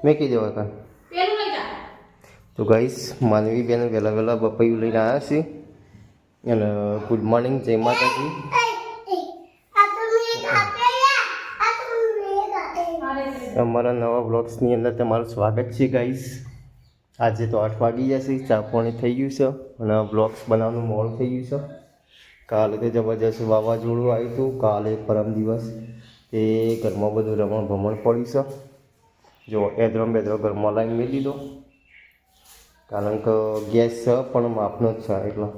મેં કીધું હતા તો ગાઈસ માનવી બેન વહેલા વહેલા બપૈયું લઈને આવ્યા છે અને ગુડ મોર્નિંગ જય માતાજી. અમારા નવા બ્લોગ્સની અંદર તમારું સ્વાગત છે ગાઈસ. આજે તો 8 વાગી જશે, ચા પાણી થઈ ગયું છે અને બ્લોગ્સ બનાવવાનું મોડું થઈ ગયું છે. કાલે તો જબરજસ્ત વાવાઝોડું આવ્યું હતું, કાલે પરમ દિવસ એ ઘરમાં બધું રમણ ભમણ પડ્યું છે. જો એદરો બેદરો ઘરમાં લાઈન મેળ દીધો કારણ કે ગેસ છે પણ માપનો જ છે એટલો.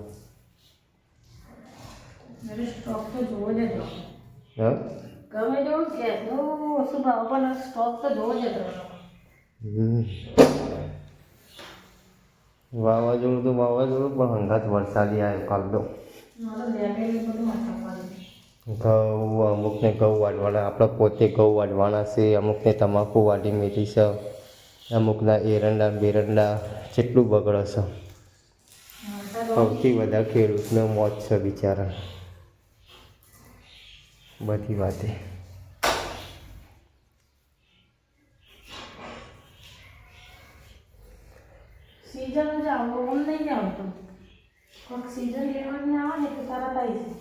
વાવાઝોડું તો વાવાઝોડું પણ હંગાત વરસાદી આવ્યો કાલ તો. ઘઉં અમુકને ઘઉં વાઢવાના, આપણે પોતે ઘઉં વાઢવાના છે, અમુકને તમાકુ વાઢી મેથી છે, અમુકના એરંડા બેરંડા જેટલું બગડે છે. સૌથી વધારે ખેડૂતનો મોત છે બિચારા બધી વાતે. સીઝન જ આવો ઓમ નહીં આવતો, કોઈક સીઝન લેવાની આવે ને તો તરત આવી જાય.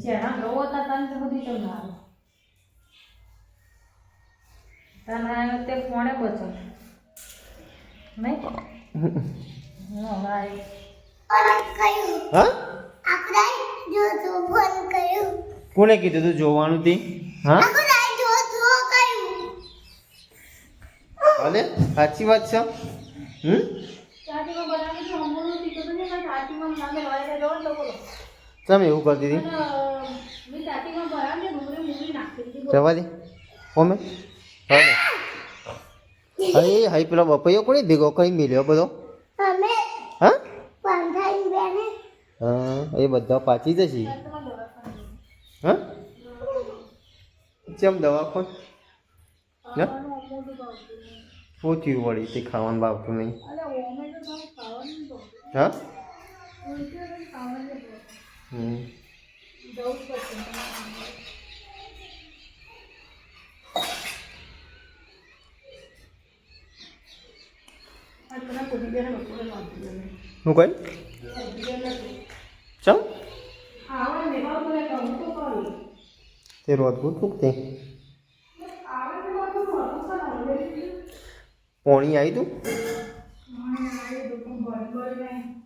જેના ઘઉં હતા તને બધી તો ના આવે તને તે ફોને બચો નહીં ભાઈ. કોને કીધું તું જોવાનું તે? હા અરે સાચી વાત છે. તમે એવું કરતી હતી જવા દે ઓમે. અરે હાઈ પેલો બપૈયો કોને ભેગો કઈ મેલ્યો બધો? હા હા એ બધા પાછી જશે. હા ચમ દવાખાન હા શું થયું વળી તે ખાવાનું ભાવતું નહીં? હા હું કઈ ચમ તે રોજબૂત મૂકતે પોણી આવી તું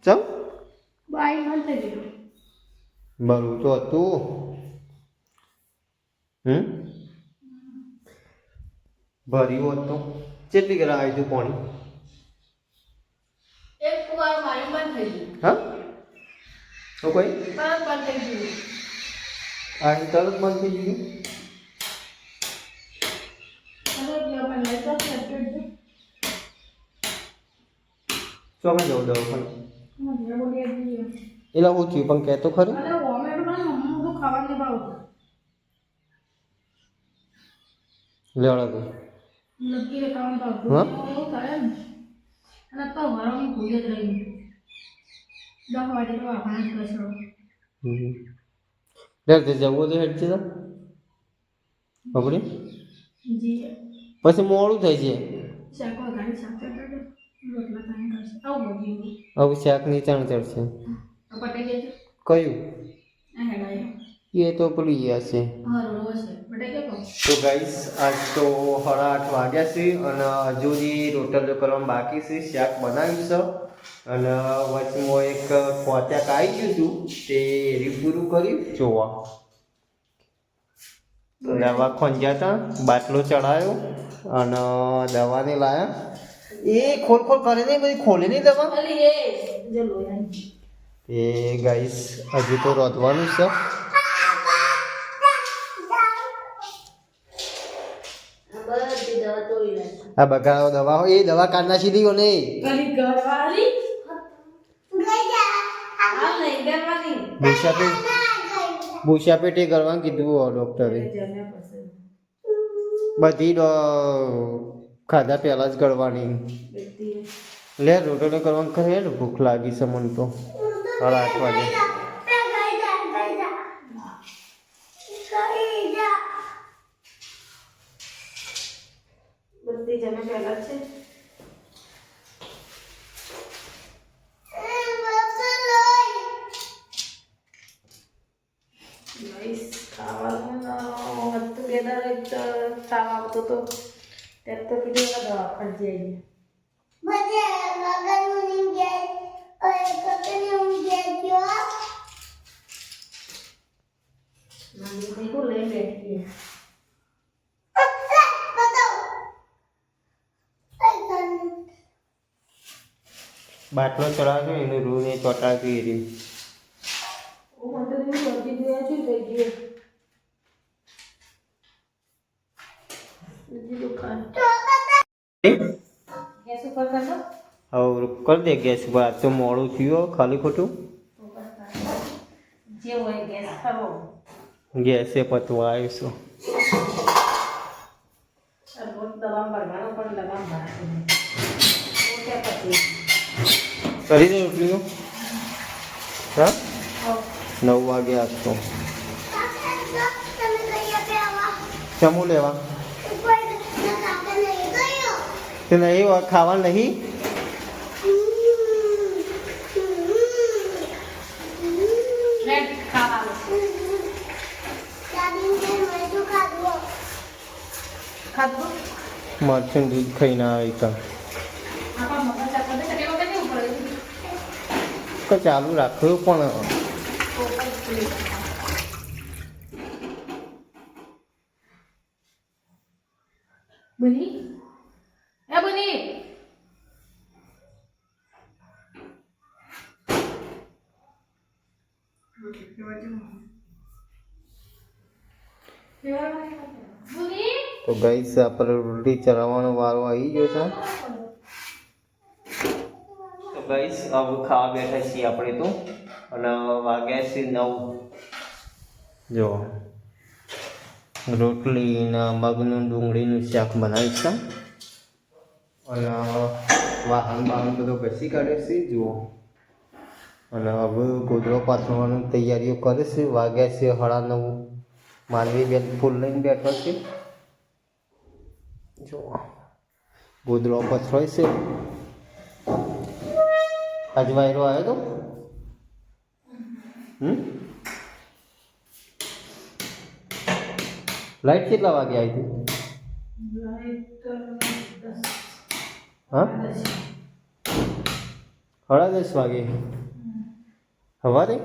ચમ બરું તો હતું. ભર્યું હતું કેટલી ઘર આવી તું પોણી? હા તો કોઈ આ તરત બંધ થઈ ગયું. ચોમે જવું દવાખાને એટલે હું થયું પણ કહેતો ખરું. લેવડા તું જવું તો હેડ છે ખબર પછી મોડું થઈ છે. હવે શાક ની ચણ ચડશે કયું એ તો પેલું હશે. તો ગાઈસ આજ તો 8:30 વાગ્યા છે અને હજુ રોટલીઓ કરવામાં બાકી છે. શાક બનાવ્યું છે અને વચમાં એક ખોત્યાક આવી ગયું હતું તે એરી પૂરું કર્યું. જોવા દવા ખોંજ્યા હતા, બાટલો ચડાયો અને દવાને લાયા. એ ખોલ ખોલ કરે નહીં, બધી ખોલે નહીં દવા. એ ગાઈસ હજુ તો રોધવાનું છે. આ બગાડો દવા હોય એ દવા કાઢના સીધી હો નહીં ભૂસા પેટે કરવાનું કીધું ડોક્ટરે. બધી ખાધા પહેલા જ ગળવાની. લે રોટલો કરવાનું કરે ને ભૂખ લાગી છે મને તો 8:30 વાગે. તે જમે પહેલા છે ગાઈસ ખાવાનું હતું બે દાડે ખાવા આવતો તો ત્યારે તો કીધું એવા દવા ખર્ચી આવીએ હું લઈ બેઠી બાટલો ચડાવજો એનું રૂ ને ચોટાડતી એરી હું મને તો વર્તી ગયા છું થઈ ગયું બીજી દુકાન ગેસ ઉપર કરજો હવે કરી દે ગેસ ઉપર આજ તો મોડું થયું ખાલી ખોટું જે હોય ગેસ ખરો ગેસે પતવા આવીશું રોજ દવા ભરવાનો પણ દવા ભરાશે પછી કરી દે રોટલીનું હા 9 વાગે આપતો ચમુ લેવા તે નહીં ખાવા નહીં મરચું દૂધ ખાઈને આવી તો ચાલુ રાખવું પણ બની એ બની તો ગાઈસ આપણે રોટલી ચલાવવાનો વારો આવી ગયો છે તો ગાઈસ હવે ખાવા બેઠા છીએ આપણે તો અને વાગ્યા છે 9 જો રોટલી ને મગનું ડુંગળીનું શાક બનાવ્યું છે અને વાહન બાહન બધો ઘસી કાઢે છે જુઓ અને હવે ગોદડો પાથરવાની તૈયારીઓ કરે છે વાગ્યા છે 9:30 માનવી બેન ફૂલ લઈને બેઠો છે જો ગોદડો પથરાય છે આજ વાયરો આવ્યો તો લાઈટ કેટલા વાગે આવી હતી હા 10:30 વાગે સવારે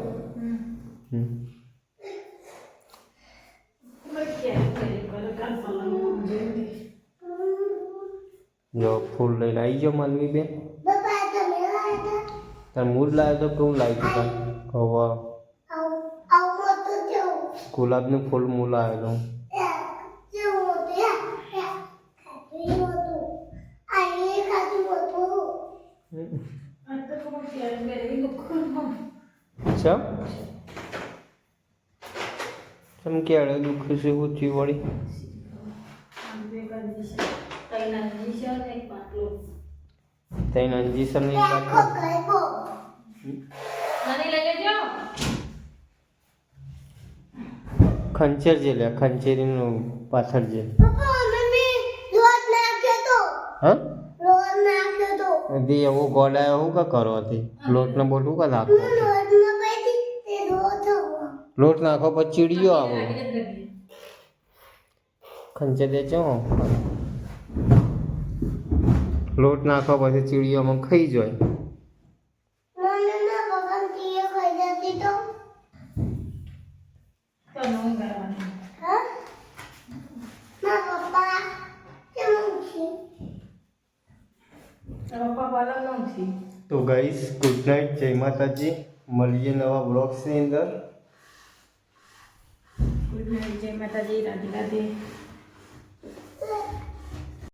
જો ફૂલ લઈને આવી ગયો માનવી બેન તાર મૂડ લાવ્યો તો કેવું લાવ્યું તું હવે ગુલાબનું ફૂલ મૂળ આવ્યો ચમ ક્યારે દુઃખ છે ઊંચી વળી તૈન અંજીસર ની ખંચેર જે લે ખંચેરીનું પાછળ જે હા દી એવું ગોડા એવું કા કરો હતી લોટ ને બોટ કા નાખો લોટ નાખો પછી ચીડિયો આવો ખંચે દે ચો લોટ નાખો પછી ચીડિયામાં ખાઈ જાય તો ગાઈસ ગુડ નાઇટ જય માતાજી મળીએ નવા બ્લોગ્સની અંદર ગુડ નાઇટ જય માતાજી રાધે રાધે